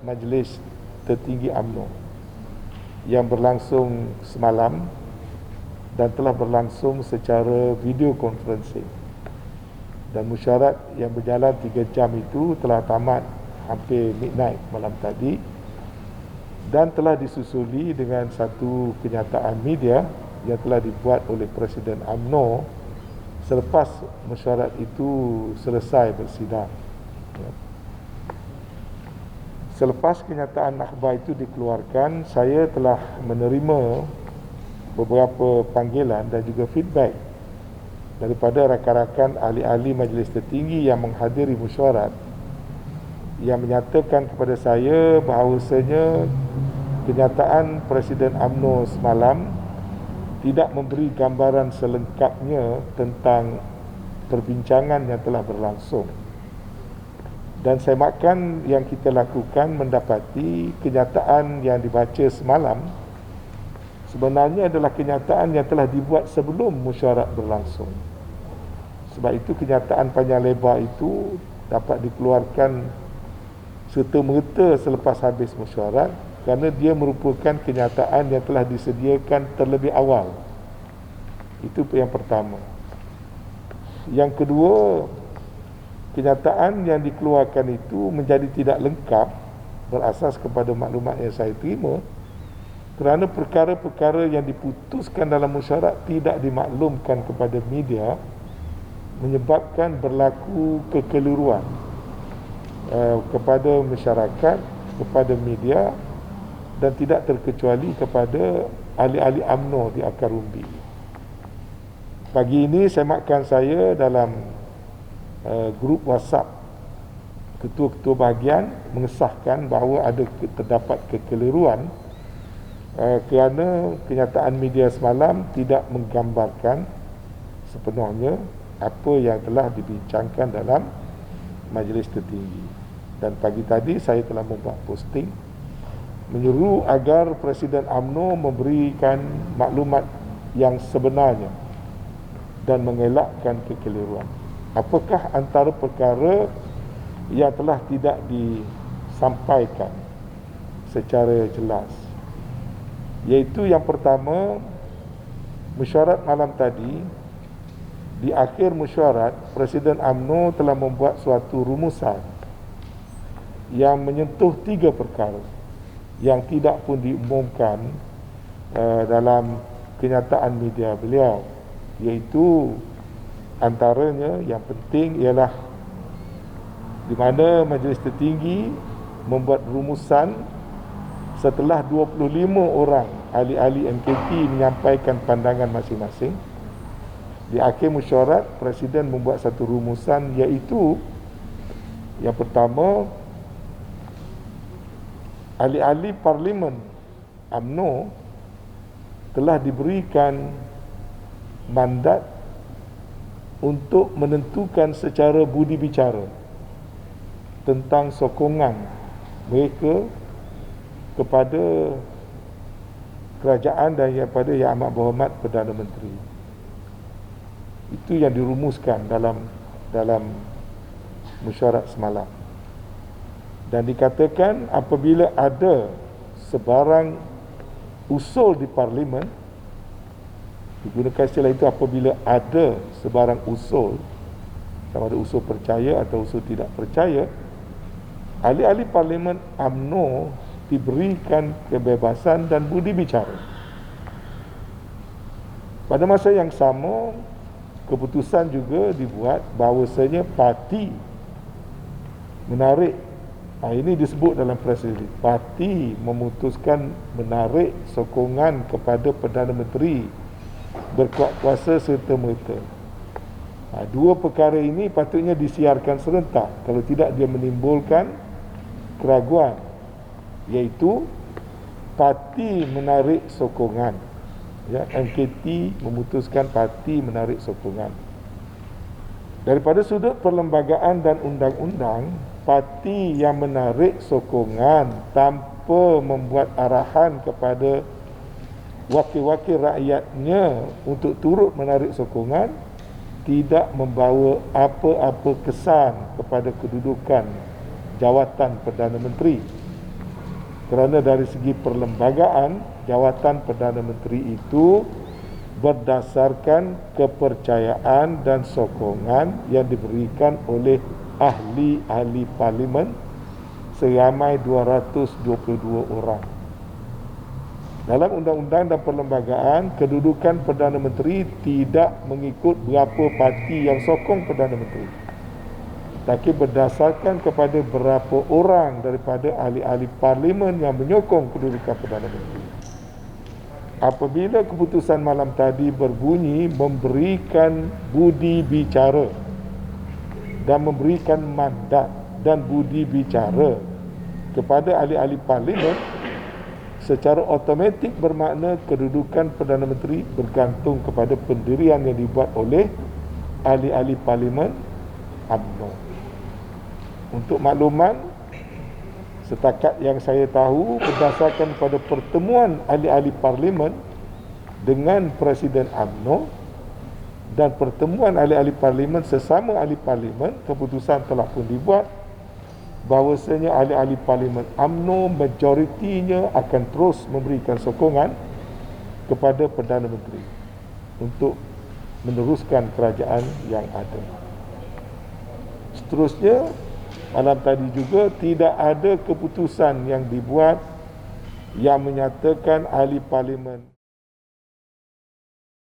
Majlis Tertinggi UMNO yang berlangsung semalam dan telah berlangsung secara video conferencing. Dan mesyuarat yang berjalan 3 jam itu telah tamat hampir midnight malam tadi dan telah disusuli dengan satu kenyataan media yang telah dibuat oleh Presiden UMNO selepas mesyuarat itu selesai bersidang. Selepas kenyataan akhbar itu dikeluarkan, saya telah menerima beberapa panggilan dan juga feedback daripada rakan-rakan ahli-ahli Majlis Tertinggi yang menghadiri mesyuarat yang menyatakan kepada saya bahawasanya kenyataan Presiden UMNO semalam tidak memberi gambaran selengkapnya tentang perbincangan yang telah berlangsung. Dan saya makan yang kita lakukan mendapati kenyataan yang dibaca semalam sebenarnya adalah kenyataan yang telah dibuat sebelum mesyuarat berlangsung. Sebab itu kenyataan panjang lebar itu dapat dikeluarkan serta-merta selepas habis mesyuarat kerana dia merupakan kenyataan yang telah disediakan terlebih awal. Itu yang pertama. Yang kedua, kenyataan yang dikeluarkan itu menjadi tidak lengkap berasas kepada maklumat yang saya terima kerana perkara-perkara yang diputuskan dalam mesyuarat tidak dimaklumkan kepada media menyebabkan berlaku kekeliruan kepada masyarakat, kepada media dan tidak terkecuali kepada ahli-ahli UMNO di akar umbi. Pagi ini semakan saya dalam grup WhatsApp ketua-ketua bahagian mengesahkan bahawa terdapat kekeliruan kerana kenyataan media semalam tidak menggambarkan sepenuhnya apa yang telah dibincangkan dalam Majlis Tertinggi. Dan pagi tadi saya telah membuat posting menyeru agar Presiden UMNO memberikan maklumat yang sebenarnya dan mengelakkan kekeliruan. Apakah antara perkara yang telah tidak disampaikan secara jelas? Iaitu yang pertama, mesyuarat malam tadi, di akhir mesyuarat, Presiden UMNO telah membuat suatu rumusan yang menyentuh 3 perkara yang tidak pun diumumkan dalam kenyataan media beliau, iaitu antaranya yang penting ialah di mana Majlis Tertinggi membuat rumusan setelah 25 orang ahli-ahli MKT menyampaikan pandangan masing-masing. Di akhir mesyuarat, Presiden membuat satu rumusan iaitu yang pertama, ahli-ahli Parlimen UMNO telah diberikan mandat untuk menentukan secara budi bicara tentang sokongan mereka kepada kerajaan dan kepada Yang Amat Berhormat Perdana Menteri. Itu yang dirumuskan dalam mesyuarat semalam. Dan dikatakan apabila ada sebarang usul di Parlimen, digunakan istilah itu apabila ada sebarang usul, sama ada usul percaya atau usul tidak percaya, ahli-ahli Parlimen UMNO diberikan kebebasan dan budi bicara. Pada masa yang sama, keputusan juga dibuat bahawasanya parti menarik, ini disebut dalam press release, parti memutuskan menarik sokongan kepada Perdana Menteri berkuat kuasa serta-merta. 2 perkara ini patutnya disiarkan serentak kalau tidak dia menimbulkan keraguan, iaitu parti menarik sokongan, MKT memutuskan parti menarik sokongan. Daripada sudut perlembagaan dan undang-undang, parti yang menarik sokongan tanpa membuat arahan kepada wakil-wakil rakyatnya untuk turut menarik sokongan tidak membawa apa-apa kesan kepada kedudukan jawatan Perdana Menteri. Kerana dari segi perlembagaan, jawatan Perdana Menteri itu berdasarkan kepercayaan dan sokongan yang diberikan oleh ahli-ahli parlimen seramai 222 orang. Dalam undang-undang dan perlembagaan, kedudukan Perdana Menteri tidak mengikut berapa parti yang sokong Perdana Menteri, tapi berdasarkan kepada berapa orang daripada ahli-ahli parlimen yang menyokong kedudukan Perdana Menteri. Apabila keputusan malam tadi berbunyi memberikan budi bicara dan memberikan mandat dan budi bicara kepada ahli-ahli parlimen, secara automatik bermakna kedudukan Perdana Menteri bergantung kepada pendirian yang dibuat oleh ahli-ahli parlimen UMNO. Untuk makluman, setakat yang saya tahu, berdasarkan pada pertemuan ahli-ahli parlimen dengan Presiden UMNO dan pertemuan ahli-ahli parlimen sesama ahli parlimen, keputusan telah pun dibuat bahawasanya ahli-ahli parlimen UMNO majoritinya akan terus memberikan sokongan kepada Perdana Menteri untuk meneruskan kerajaan yang ada. Seterusnya, malam tadi juga tidak ada keputusan yang dibuat yang menyatakan ahli parlimen